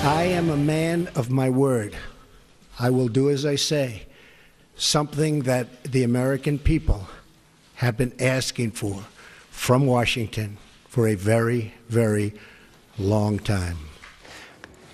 I am a man of my word. I will do as I say, something that the American people have been asking for from Washington for a very, very long time.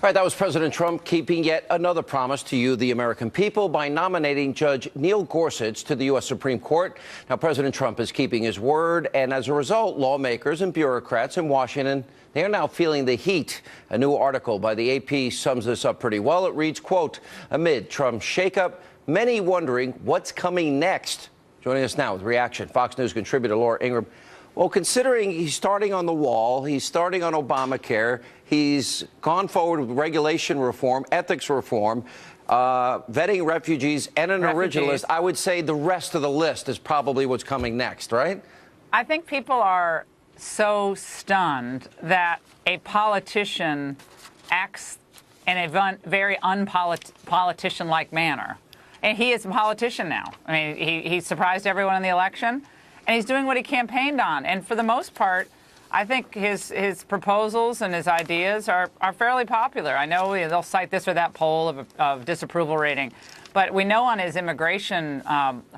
All right, that was President Trump keeping yet another promise to you, the American people, by nominating Judge Neil Gorsuch to the U.S. Supreme Court. Now, President Trump is keeping his word, and as a result, lawmakers and bureaucrats in Washington, they are now feeling the heat. A new article by the AP sums this up pretty well. It reads, quote, amid Trump's shakeup, many wondering what's coming next. Joining us now with reaction, Fox News contributor Laura Ingraham. Well, considering he's starting on the wall, he's starting on Obamacare, he's gone forward with regulation reform, ethics reform, vetting refugees, and an originalist, I would say the rest of the list is probably what's coming next, right? I think people are so stunned that a politician acts in a very unpolitician-like manner. And he is a politician now. I mean, he surprised everyone in the election. And he's doing what he campaigned on. And for the most part, I think his proposals and his ideas are fairly popular. I know they'll cite this or that poll of disapproval rating. But we know on his immigration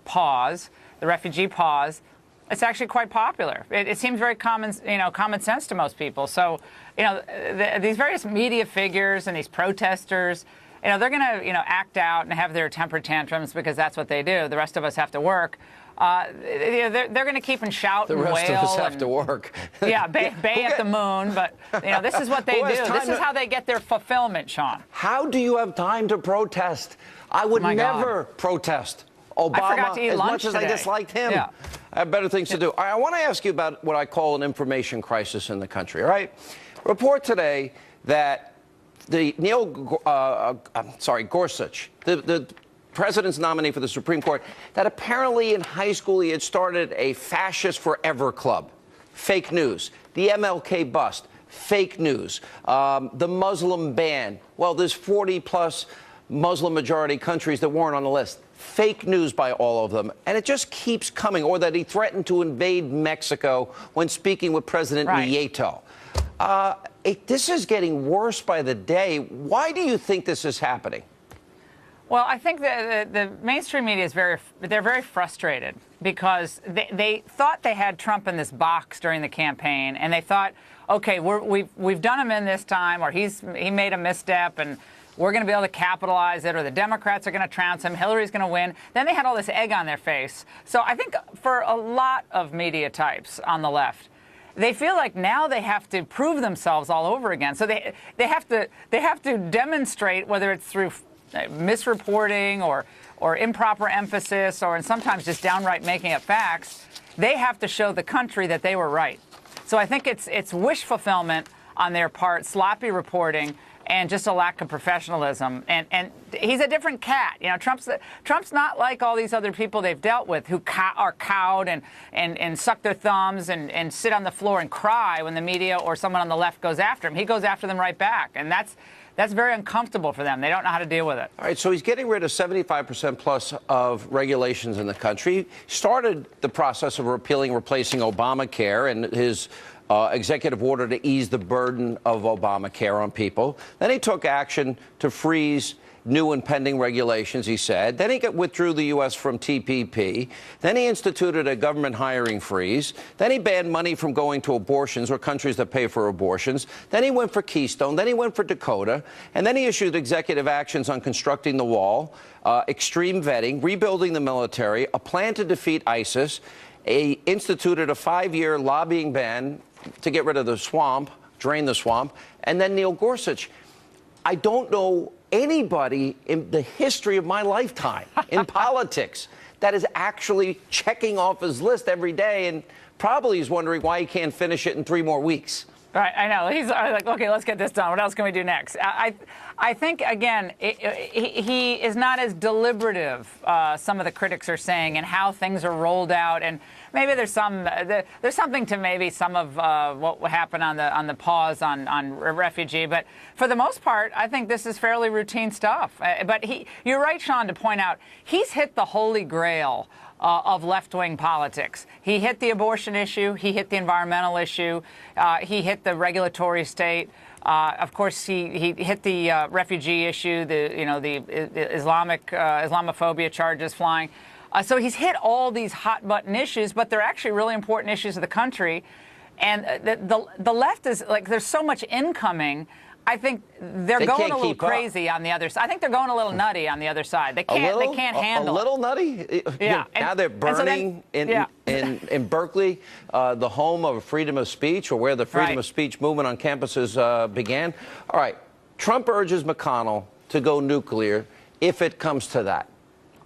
pause, the refugee pause, it's actually quite popular. It seems very common sense to most people. So, these various media figures and these protesters, they're going to act out and have their temper tantrums because that's what they do. The rest of us have to work. They're going to keep and shout and wail. The rest of us have to work. Yeah, bay at the moon. But, this is what they do. This is how they get their fulfillment, Sean. How do you have time to protest? I would never protest Obama as much as I disliked him. Yeah. I have better things to do. I want to ask you about what I call an information crisis in the country, all right? Report today that Gorsuch, the president's nominee for the Supreme Court, that apparently in high school he had started a Fascist Forever club. Fake news. The MLK bust. Fake news. The Muslim ban. Well, there's 40-plus Muslim-majority countries that weren't on the list. Fake news by all of them. And it just keeps coming. Or that he threatened to invade Mexico when speaking with President Nieto. This is getting worse by the day. Why do you think this is happening? Well, I think the mainstream media is very frustrated because they thought they had Trump in this box during the campaign, and they thought, okay, we've done him in this time, or he made a misstep, and we're going to be able to capitalize it, or the Democrats are going to trounce him, Hillary's going to win. Then they had all this egg on their face. So I think for a lot of media types on the left, they feel like now they have to prove themselves all over again. So they have to demonstrate, whether it's through misreporting or improper emphasis, or sometimes just downright making up facts. They have to show the country that they were right. So I think it's wish fulfillment on their part, sloppy reporting, and just a lack of professionalism. And he's a different cat. Trump's not like all these other people they've dealt with who are cowed and suck their thumbs and sit on the floor and cry when the media or someone on the left goes after him. He goes after them right back. And that's very uncomfortable for them. They don't know how to deal with it. All right, so he's getting rid of 75% plus of regulations in the country. He started the process of replacing Obamacare and his executive order to ease the burden of Obamacare on people. Then he took action to freeze new and pending regulations, he said. Then he withdrew the U.S. from TPP. Then he instituted a government hiring freeze. Then he banned money from going to abortions or countries that pay for abortions. Then he went for Keystone. Then he went for Dakota. And then he issued executive actions on constructing the wall, extreme vetting, rebuilding the military, a plan to defeat ISIS, instituted a 5-year lobbying ban to get rid of the swamp, drain the swamp, and then Neil Gorsuch. I don't know anybody in the history of my lifetime in politics that is actually checking off his list every day, and probably is wondering why he can't finish it in 3 more weeks. Right, I know. He's like, okay, let's get this done. What else can we do next? I think, again, he is not as deliberative, some of the critics are saying, and how things are rolled out. And maybe there's something to maybe some of what happened on the pause on refugee. But for the most part, I think this is fairly routine stuff. But you're right, Sean, to point out he's hit the holy grail of left-wing politics. He hit the abortion issue. He hit the environmental issue. He hit the regulatory state. Of course, he hit the refugee issue, the Islamophobia charges flying. So he's hit all these hot button issues, but they're actually really important issues of the country. And the left is like, there's so much incoming. I think they're going a little crazy on the other side. I think they're going a little nutty on the other side. They can't handle a little nutty. Yeah. Now they're burning in Berkeley, the home of freedom of speech, or where the freedom of speech movement on campuses began. All right. Trump urges McConnell to go nuclear if it comes to that.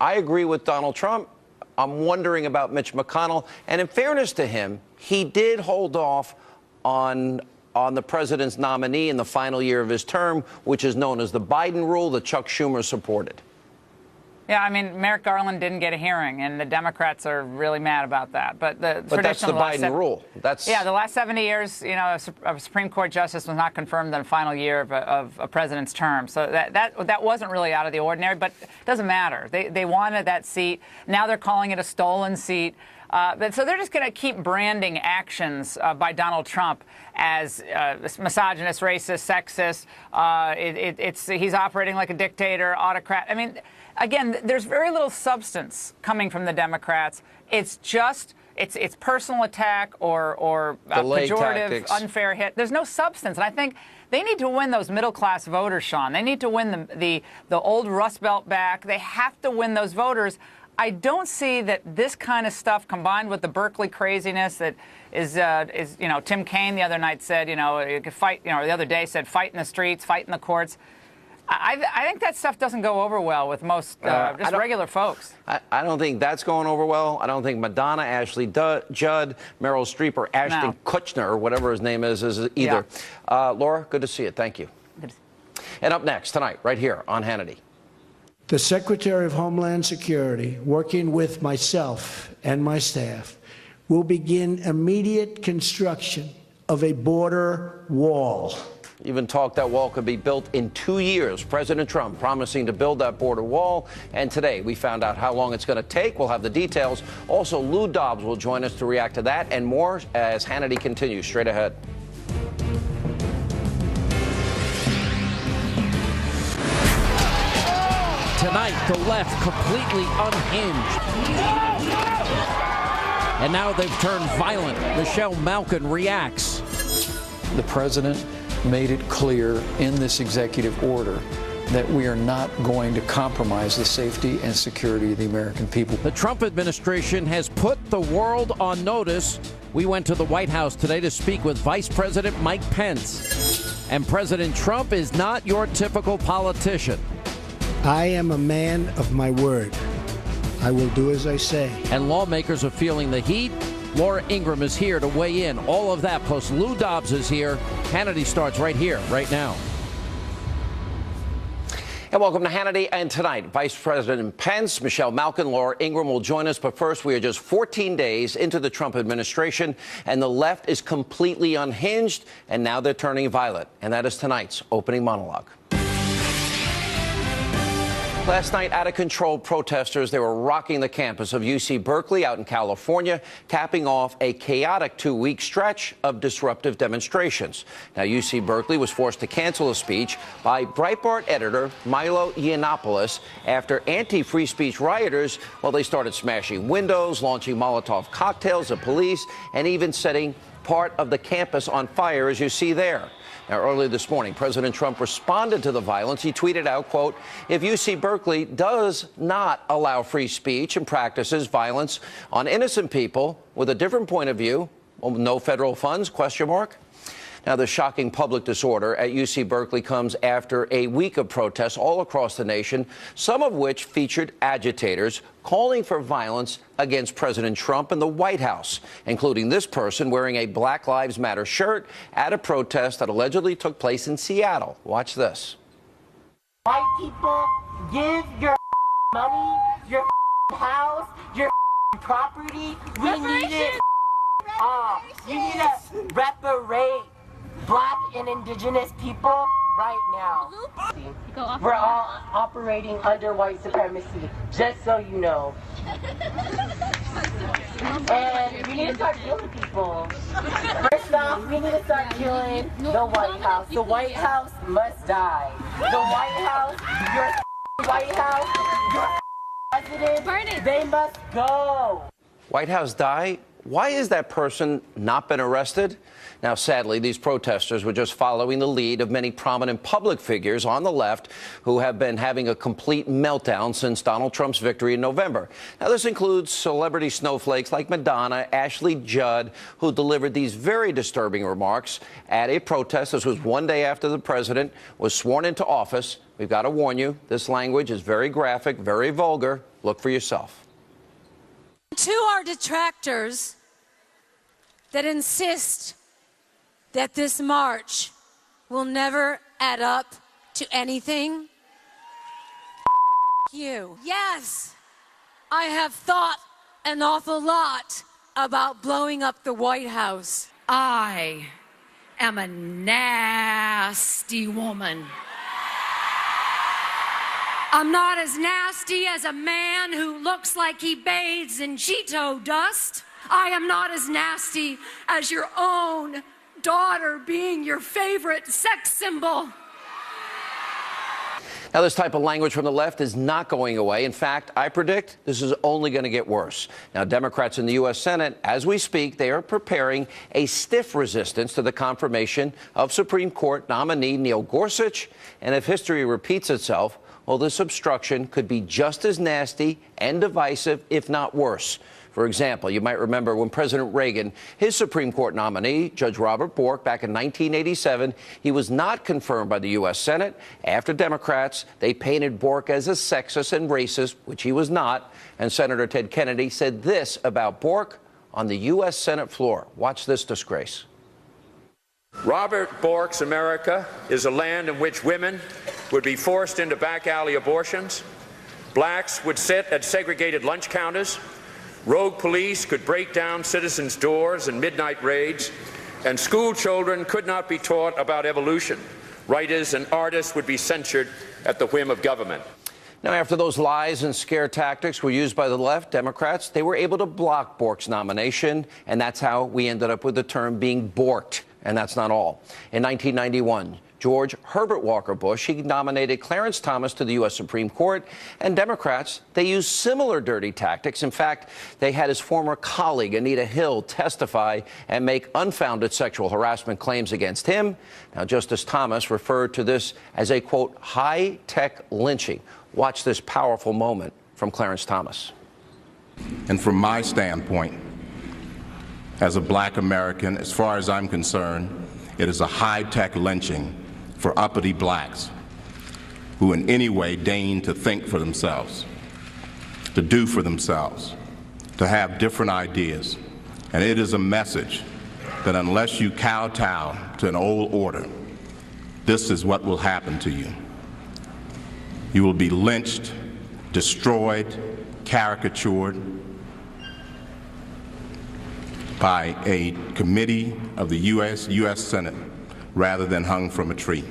I agree with Donald Trump. I'm wondering about Mitch McConnell. And in fairness to him, he did hold off on the president's nominee in the final year of his term, which is known as the Biden rule that Chuck Schumer supported. Yeah, I mean, Merrick Garland didn't get a hearing, and the Democrats are really mad about that. But that's the Biden rule. Yeah, the last 70 years, a Supreme Court justice was not confirmed in the final year of a president's term. So that wasn't really out of the ordinary, but it doesn't matter. They wanted that seat. Now they're calling it a stolen seat. So they're just going to keep branding actions by Donald Trump as misogynist, racist, sexist. He's operating like a dictator, autocrat. I mean, again, there's very little substance coming from the Democrats. It's just it's personal attack or pejorative, tactics. Unfair hit. There's no substance, and I think they need to win those middle-class voters, Sean. They need to win the old Rust Belt back. They have to win those voters. I don't see that this kind of stuff combined with the Berkeley craziness that is Tim Kaine the other night said, you could fight, the other day said, fight in the streets, fight in the courts. I think that stuff doesn't go over well with most just regular folks. I don't think that's going over well. I don't think Madonna, Ashley Judd, Meryl Streep, or Ashton Kutcher, or whatever his name is either. Yeah. Laura, good to see you. Thank you. And up next tonight, right here on Hannity. The Secretary of Homeland Security, working with myself and my staff, will begin immediate construction of a border wall. Even talk that wall could be built in 2 years. President Trump promising to build that border wall. And today we found out how long it's going to take. We'll have the details. Also, Lou Dobbs will join us to react to that and more as Hannity continues straight ahead. Tonight, the left completely unhinged. And now they've turned violent. Michelle Malkin reacts. The president made it clear in this executive order that we are not going to compromise the safety and security of the American people. The Trump administration has put the world on notice. We went to the White House today to speak with Vice President Mike Pence. And President Trump is not your typical politician. I am a man of my word. I will do as I say. And lawmakers are feeling the heat. Laura Ingraham is here to weigh in. All of that, plus Lou Dobbs is here. Hannity starts right here, right now. And welcome to Hannity. And tonight, Vice President Pence, Michelle Malkin, Laura Ingraham will join us. But first, we are just 14 days into the Trump administration, and the left is completely unhinged, and now they're turning violent. And that is tonight's opening monologue. Last night, out-of-control protesters, they were rocking the campus of UC Berkeley out in California, capping off a chaotic 2-week stretch of disruptive demonstrations. Now, UC Berkeley was forced to cancel a speech by Breitbart editor Milo Yiannopoulos after anti-free speech rioters, they started smashing windows, launching Molotov cocktails at police, and even setting part of the campus on fire, as you see there. Now, earlier this morning, President Trump responded to the violence. He tweeted out, quote, if UC Berkeley does not allow free speech and practices violence on innocent people with a different point of view, no federal funds, question mark. Now, the shocking public disorder at UC Berkeley comes after a week of protests all across the nation, some of which featured agitators calling for violence against President Trump and the White House, including this person wearing a Black Lives Matter shirt at a protest that allegedly took place in Seattle. Watch this. White people, give your money, your house, your property. We need it. You need to reparate Black and Indigenous people right now. We're all operating under white supremacy, just so you know. And we need to start killing people. First off, we need to start killing the White House. The White House must die. The White House, your White House, your president, they must go. White House die? Why is that person not been arrested? Now, sadly, these protesters were just following the lead of many prominent public figures on the left who have been having a complete meltdown since Donald Trump's victory in November. Now, this includes celebrity snowflakes like Madonna, Ashley Judd, who delivered these very disturbing remarks at a protest. This was one day after the president was sworn into office. We've got to warn you, this language is very graphic, very vulgar. Look for yourself. To our detractors that insist that this march will never add up to anything, you. Yes, I have thought an awful lot about blowing up the White House. I am a nasty woman. I'm not as nasty as a man who looks like he bathes in Cheeto dust. I am not as nasty as your own daughter being your favorite sex symbol. Now, this type of language from the left is not going away. In fact, I predict this is only going to get worse. Now, Democrats in the U.S. Senate, as we speak, they are preparing a stiff resistance to the confirmation of Supreme Court nominee Neil Gorsuch. And if history repeats itself, well, this obstruction could be just as nasty and divisive, if not worse. For example, you might remember when President Reagan, his Supreme Court nominee, Judge Robert Bork, back in 1987, he was not confirmed by the U.S. Senate. After Democrats, they painted Bork as a sexist and racist, which he was not. And Senator Ted Kennedy said this about Bork on the U.S. Senate floor. Watch this disgrace. Robert Bork's America is a land in which women would be forced into back alley abortions, blacks would sit at segregated lunch counters, rogue police could break down citizens' doors in midnight raids, and school children could not be taught about evolution. Writers and artists would be censured at the whim of government. Now, after those lies and scare tactics were used by the left, Democrats, they were able to block Bork's nomination, and that's how we ended up with the term being borked. And that's not all. In 1991, George Herbert Walker Bush, he nominated Clarence Thomas to the U.S. Supreme Court, and Democrats, they used similar dirty tactics. In fact, they had his former colleague, Anita Hill, testify and make unfounded sexual harassment claims against him. Now, Justice Thomas referred to this as a, quote, high-tech lynching. Watch this powerful moment from Clarence Thomas. And from my standpoint, as a black American, as far as I'm concerned, it is a high-tech lynching for uppity blacks who in any way deign to think for themselves, to do for themselves, to have different ideas. And it is a message that unless you kowtow to an old order, this is what will happen to you. You will be lynched, destroyed, caricatured by a committee of the U.S. Senate rather than hung from a tree.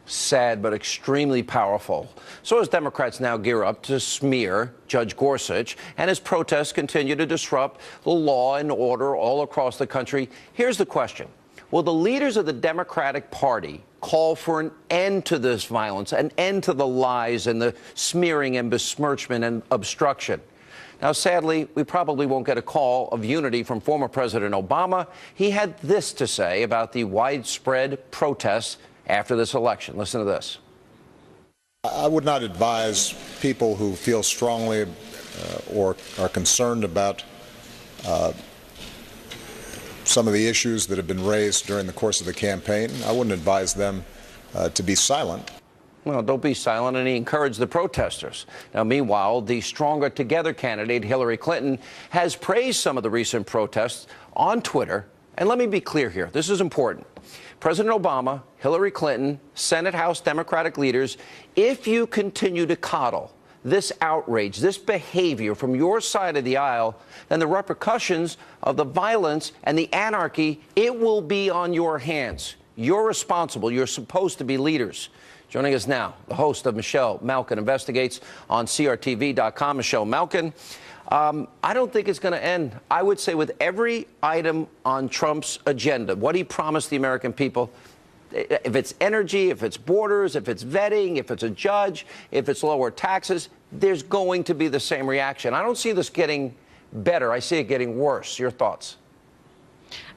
Sad but extremely powerful. So as Democrats now gear up to smear Judge Gorsuch and as protests continue to disrupt the law and order all across the country, here's the question. Will the leaders of the Democratic Party call for an end to this violence, an end to the lies and the smearing and besmirchment and obstruction? Now, sadly, we probably won't get a call of unity from former President Obama. He had this to say about the widespread protests after this election. Listen to this. I would not advise people who feel strongly or are concerned about some of the issues that have been raised during the course of the campaign. I wouldn't advise them to be silent. Well, don't be silent, and he encouraged the protesters. Now, meanwhile, the Stronger Together candidate, Hillary Clinton, has praised some of the recent protests on Twitter. And let me be clear here. This is important. President Obama, Hillary Clinton, Senate House Democratic leaders, if you continue to coddle this outrage, this behavior from your side of the aisle, then the repercussions of the violence and the anarchy, it will be on your hands. You're responsible. You're supposed to be leaders. Joining us now, the host of Michelle Malkin Investigates on CRTV.com, Michelle Malkin. I don't think it's going to end, I would say, with every item on Trump's agenda, what he promised the American people. If it's energy, if it's borders, if it's vetting, if it's a judge, if it's lower taxes, there's going to be the same reaction. I don't see this getting better. I see it getting worse. Your thoughts?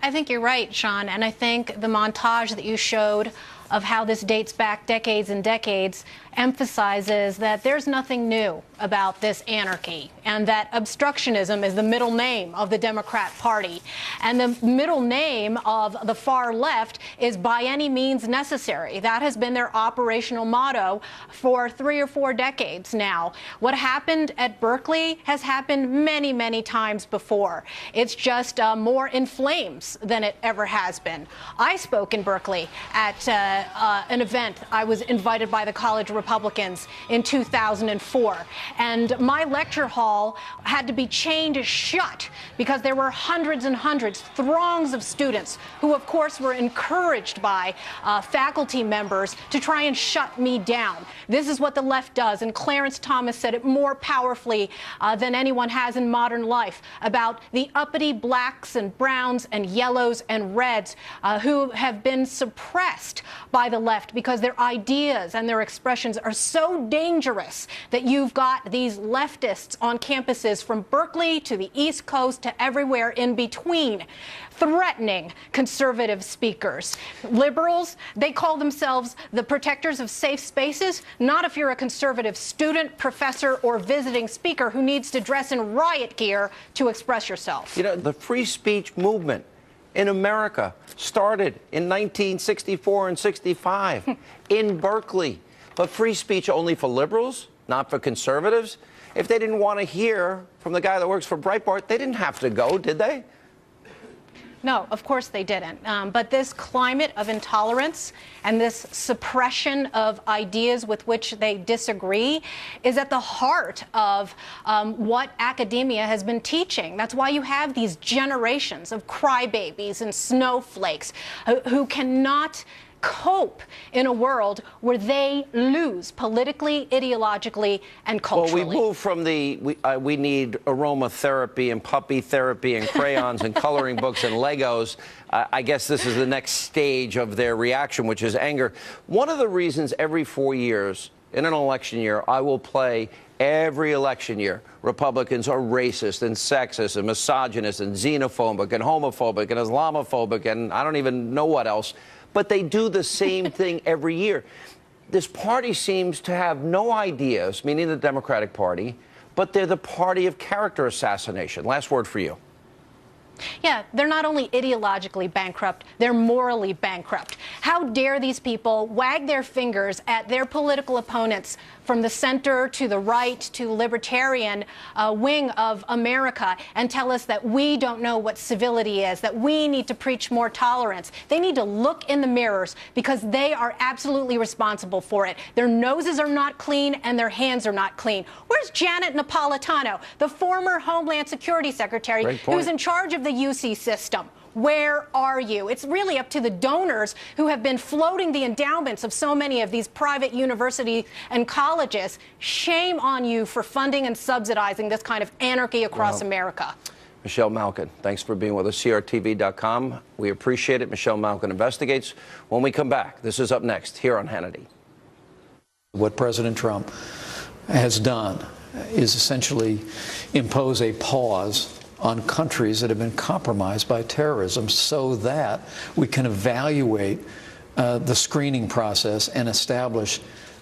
I think you're right, Sean, and I think the montage that you showed of how this dates back decades and decades emphasizes that there's nothing new about this anarchy, and that obstructionism is the middle name of the Democrat Party. And the middle name of the far left is by any means necessary. That has been their operational motto for 3 or 4 decades now. What happened at Berkeley has happened many, many times before. It's just more in flames than it ever has been. I spoke in Berkeley at an event. I was invited by the College of Republicans in 2004, and my lecture hall had to be chained shut because there were hundreds and hundreds, throngs of students who, of course, were encouraged by faculty members to try and shut me down. This is what the left does, and Clarence Thomas said it more powerfully than anyone has in modern life about the uppity blacks and browns and yellows and reds who have been suppressed by the left because their ideas and their expressions are so dangerous that you've got these leftists on campuses from Berkeley to the East Coast to everywhere in between threatening conservative speakers. Liberals, they call themselves the protectors of safe spaces, not if you're a conservative student, professor, or visiting speaker who needs to dress in riot gear to express yourself. You know, the free speech movement in America started in 1964 and 65 in Berkeley. But free speech only for liberals, not for conservatives. If they didn't want to hear from the guy that works for Breitbart, they didn't have to go, did they? No, of course they didn't. But this climate of intolerance and this suppression of ideas with which they disagree is at the heart of what academia has been teaching. That's why you have these generations of crybabies and snowflakes who cannot cope in a world where they lose politically, ideologically, and culturally. Well, we move from the we need aromatherapy and puppy therapy and crayons and coloring books and Legos. I guess this is the next stage of their reaction, which is anger. One of the reasons every 4 years in an election year I will play every election year Republicans are racist and sexist and misogynist and xenophobic and homophobic and Islamophobic and I don't even know what else. But they do the same thing every year. This party seems to have no ideas, meaning the Democratic Party, but they're the party of character assassination. Last word for you. Yeah, they're not only ideologically bankrupt, they're morally bankrupt. How dare these people wag their fingers at their political opponents from the center to the right to libertarian wing of America and tell us that we don't know what civility is, that we need to preach more tolerance. They need to look in the mirrors because they are absolutely responsible for it. Their noses are not clean and their hands are not clean. Where's Janet Napolitano, the former Homeland Security Secretary who's in charge of the UC system? Where are you? It's really up to the donors who have been floating the endowments of so many of these private universities and colleges. Shame on you for funding and subsidizing this kind of anarchy across America. Michelle Malkin, thanks for being with us. CRTV.com. We appreciate it. Michelle Malkin Investigates. When we come back, this is up next here on Hannity. What President Trump has done is essentially impose a pause on countries that have been compromised by terrorism so that we can evaluate the screening process and establish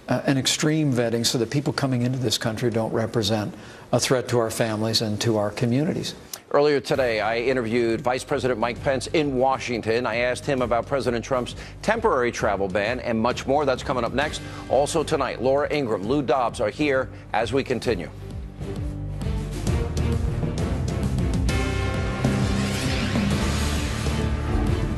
an extreme vetting so that people coming into this country don't represent a threat to our families and to our communities. Earlier today, I interviewed Vice President Mike Pence in Washington. I asked him about President Trump's temporary travel ban and much more. That's coming up next. Also tonight, Laura Ingraham, Lou Dobbs are here as we continue.